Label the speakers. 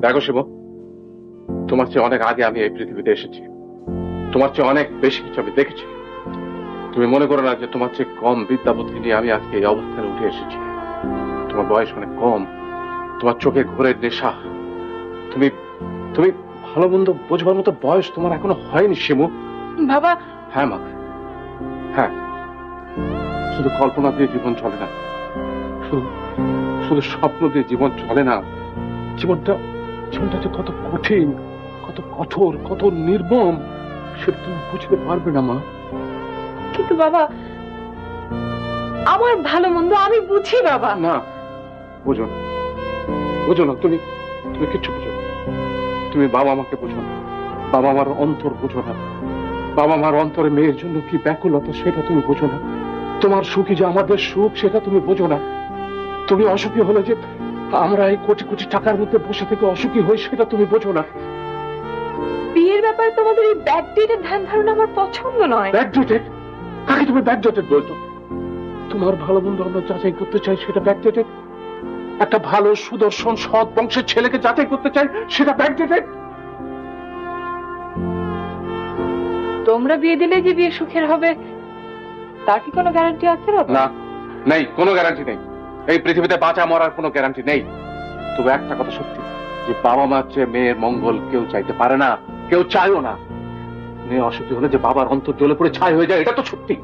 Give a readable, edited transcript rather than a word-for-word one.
Speaker 1: দেখো শিব, তোমার চেয়ে অনেক আগে আমি এই পৃথিবীতে এসেছি, তোমার চেয়ে অনেক বেশি কিছু আমি দেখেছি। তুমি মনে করো না যে তোমার চেয়ে কম বিদ্যা বুদ্ধি নিয়ে আমি আজকে এই অবস্থানে উঠে এসেছি। তোমার বয়স অনেক কম, তোমার চোখে ঘোরের নেশা, তুমি তুমি ভালো মন্দ বোঝবার মতো বয়স তোমার এখনো হয়নি শিমু।
Speaker 2: বাবা,
Speaker 1: হ্যাঁ মা, হ্যাঁ, শুধু কল্পনা দিয়ে জীবন চলে না, শুধু শুধু স্বপ্ন দিয়ে জীবন চলে না। জীবনটা জীবনটা যে কত কঠিন, কত কঠোর, কত নির্মম, সেটা তুমি বুঝতে পারবে না মা।
Speaker 2: কিন্তু বাবা, আমার ভালো মন্দ আমি বুঝি বাবা।
Speaker 1: না, বুঝো না, বুঝো না, তুমি তুমি কিচ্ছু বুঝো না। তুমি বাবা মাকে বুঝো না, বাবা মার অন্তর বুঝো না, বাবা মার অন্তরে মেয়ের জন্য কি ব্যাকুলতা সেটা তুমি বুঝো না। তোমার সুখী যে আমাদের সুখ সেটা তুমি বোঝো না। তুমি অসুখী হলে যে আমরা এই কোটি কোটি টাকার মধ্যে বসে থেকে অসুখী হই সেটা তুমি বোঝো না।
Speaker 2: বিয়ের ব্যাপারে তোমাদের এই ব্যাকডেটের ধ্যান ধারণা আমার পছন্দ নয়।
Speaker 1: ব্যাকডেটেড? কাকে তুমি ব্যাকডেটেড বলছো? তোমার ভালো মন্দ আমরা যাচাই করতে চাই, সেটা ব্যাকডেটেড? একটা ভালো সুদর্শন সৎ বংশের ছেলেকে যাচাই করতে চাই, সেটা ব্যাকডেটেড?
Speaker 2: তোমরা বিয়ে দিলে যে বিয়ে সুখের হবে তার কি কোনো গ্যারান্টি আছে বাবা?
Speaker 1: না, নেই, কোনো গ্যারান্টি নেই। এই পৃথিবীতে বাঁচা মরার কোনো গ্যারান্টি নেই। তবে একটা কথা সত্যি, যে বাবা মার চেয়ে মেয়ের মঙ্গল কেউ চাইতে পারে না, কেউ চায়ও না। মেয়ে অসুখী হলে যে বাবার অন্তর জ্বলে পড়ে ছাই হয়ে যায়, এটা তো সত্যি।